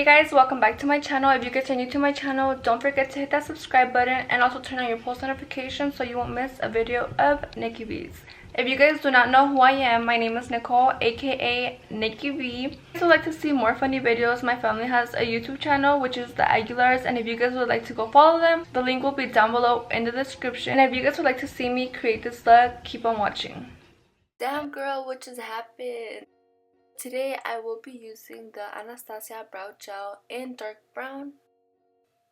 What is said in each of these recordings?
guys, welcome back to my channel. If you guys are new to my channel, don't forget to hit that subscribe button and also turn on your post notifications so you won't miss a video of Nikki V's. If you guys do not know who I am, my name is Nicole, aka Nikki V. If you guys would like to see more funny videos, my family has a YouTube channel which is the Aguilars, and if you guys would like to go follow them, the link will be down below in the description. And if you guys would like to see me create this look, keep on watching. Damn girl, what just happened? Today I will be using the Anastasia brow gel in dark brown.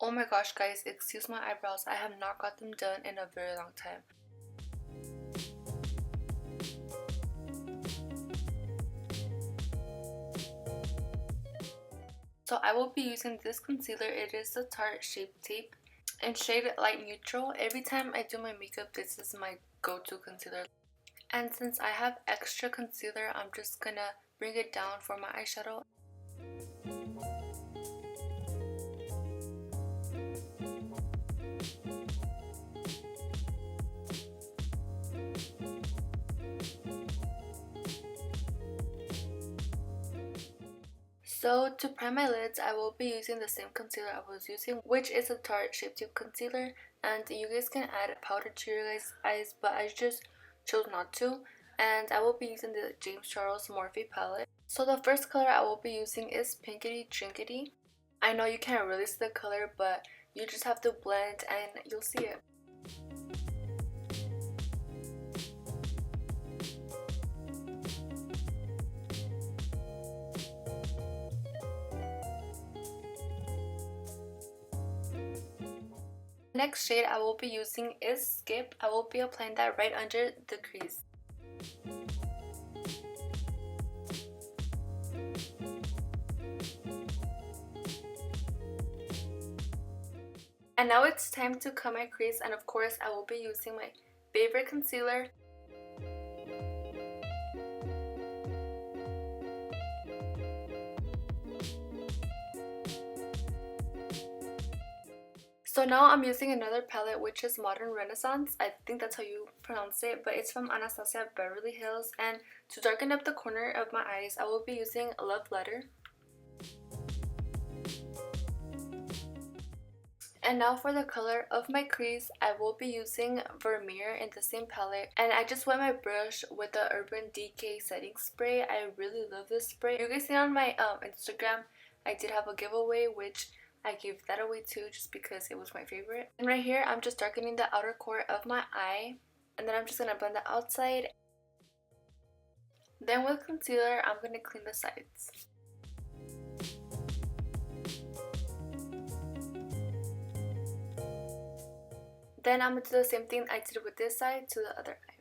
Oh my gosh guys, excuse my eyebrows, I have not got them done in a very long time. So I will be using this concealer. It is the Tarte Shape Tape in shade Light Neutral. Every time I do my makeup, this is my go-to concealer. And since I have extra concealer, I'm just gonna bring it down for my eyeshadow. So to prime my lids, I will be using the same concealer I was using, which is a Tarte Shape Tape concealer. And you guys can add powder to your guys' eyes, but I just chose not to. And I will be using the James Charles Morphe palette. So the first color I will be using is Pinkity Drinkity. I know you can't really see the color, but you just have to blend and you'll see it. Next shade I will be using is Skip. I will be applying that right under the crease. And now it's time to cut my crease, and of course I will be using my favorite concealer. So now I'm using another palette which is Modern Renaissance. I think that's how you pronounce it, but it's from Anastasia Beverly Hills. And to darken up the corner of my eyes, I will be using Love Letter. And now for the color of my crease, I will be using Vermeer in the same palette. And I just wet my brush with the Urban Decay setting spray. I really love this spray. You guys see on my Instagram, I did have a giveaway which I gave that away too just because it was my favorite. And right here, I'm just darkening the outer core of my eye. And then I'm just going to blend the outside. Then with concealer, I'm going to clean the sides. Then I'm going to do the same thing I did with this side to the other eye.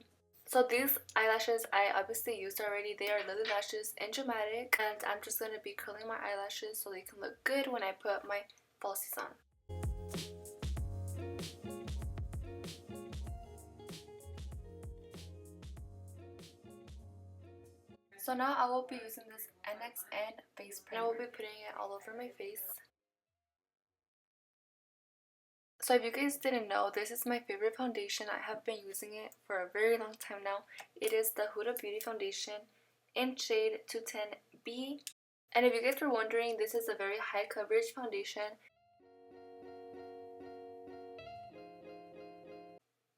So these eyelashes I obviously used already. They are Lily Lashes in Dramatic, and I'm just going to be curling my eyelashes so they can look good when I put my falsies on. So now I will be using this NXN face primer. I will be putting it all over my face. So if you guys didn't know, this is my favorite foundation. I have been using it for a very long time now. It is the Huda Beauty foundation in shade 210B. And if you guys were wondering, this is a very high coverage foundation.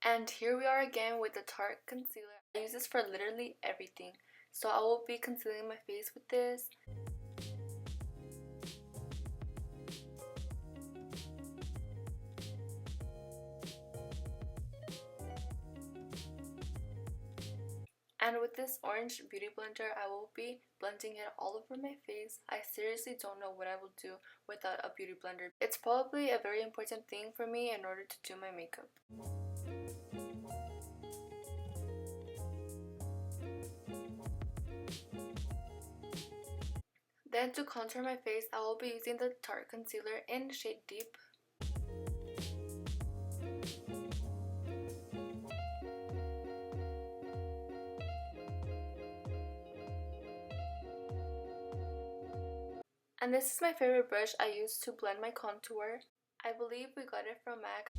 And here we are again with the Tarte concealer. I use this for literally everything. So I will be concealing my face with this. And with this orange beauty blender, I will be blending it all over my face. I seriously don't know what I will do without a beauty blender. It's probably a very important thing for me in order to do my makeup. Then to contour my face, I will be using the Tarte concealer in shade Deep. And this is my favorite brush I use to blend my contour. I believe we got it from MAC.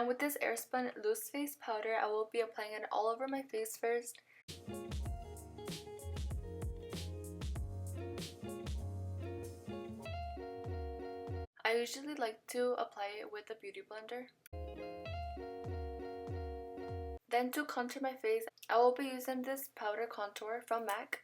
And with this Airspun loose face powder, I will be applying it all over my face first. I usually like to apply it with a beauty blender. Then to contour my face, I will be using this powder contour from MAC.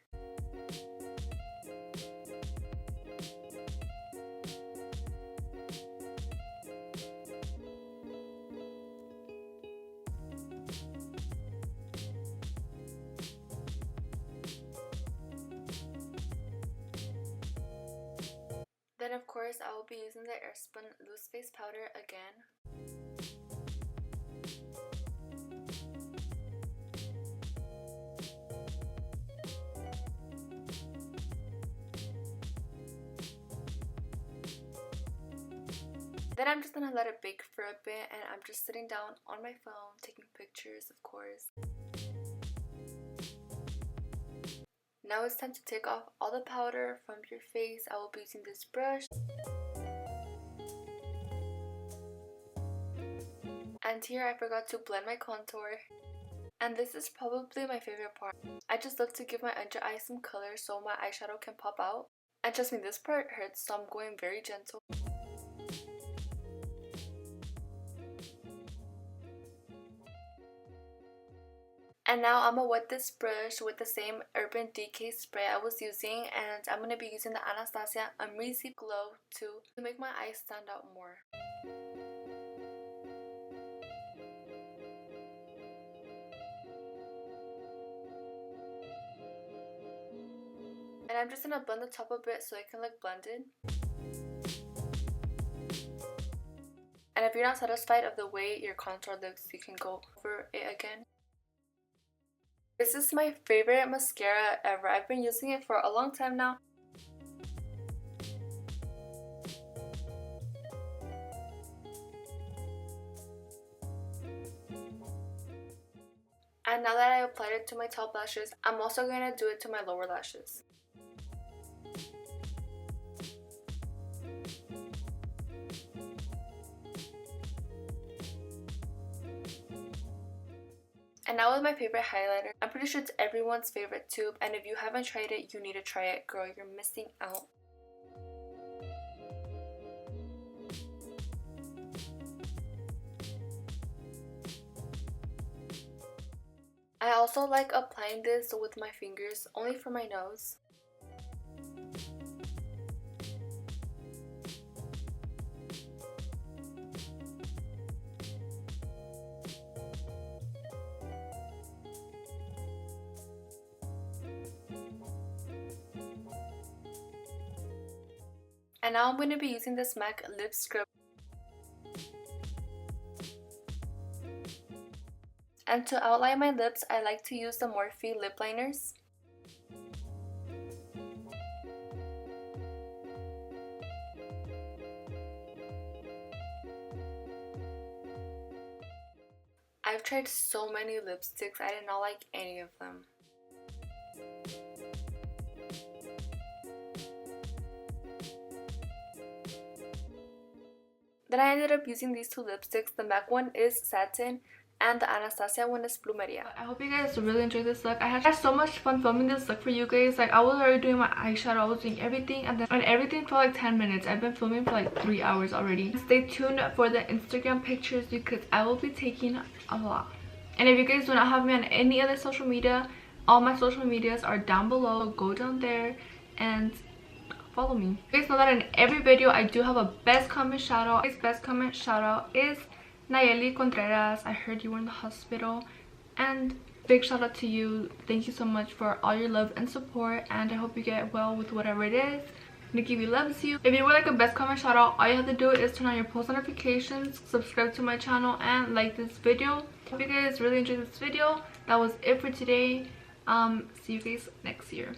Then of course I will be using the Airspun loose face powder again. Then I'm just gonna let it bake for a bit, and I'm just sitting down on my phone taking pictures, of course. Now it's time to take off all the powder from your face. I will be using this brush. And here I forgot to blend my contour. And this is probably my favorite part. I just love to give my under eye some color so my eyeshadow can pop out. And trust me, this part hurts, so I'm going very gentle. And now I'm gonna wet this brush with the same Urban Decay spray I was using, and I'm gonna be using the Anastasia Amazing Glow to make my eyes stand out more. And I'm just gonna blend the top a bit so it can look blended. And if you're not satisfied of the way your contour looks, you can go over it again. This is my favorite mascara ever. I've been using it for a long time now. And now that I applied it to my top lashes, I'm also going to do it to my lower lashes. And now with my favorite highlighter. I'm pretty sure it's everyone's favorite tube, and if you haven't tried it, you need to try it, girl. You're missing out. I also like applying this with my fingers, only for my nose. And now I'm going to be using this MAC lip scrub. And to outline my lips, I like to use the Morphe lip liners. I've tried so many lipsticks, I did not like any of them. Then I ended up using these two lipsticks. The MAC one is Satin and the Anastasia one is Plumeria. I hope you guys really enjoyed this look. I had so much fun filming this look for you guys. Like, I was already doing my eyeshadow, I was doing everything, and everything for like 10 minutes. I've been filming for like 3 hours already. Stay tuned for the Instagram pictures because I will be taking a lot. And if you guys do not have me on any other social media, all my social medias are down below. Go down there and follow me. You guys know that in every video I do have a best comment shout out. This best comment shout out is Nayeli Contreras. I heard you were in the hospital, and big shout out to you. Thank you so much for all your love and support, and I hope you get well with whatever it is. Nikki V loves you. If you would like a best comment shout out, all you have to do is turn on your post notifications, subscribe to my channel, and like this video. Hope you guys really enjoyed this video. That was it for today. See you guys next year.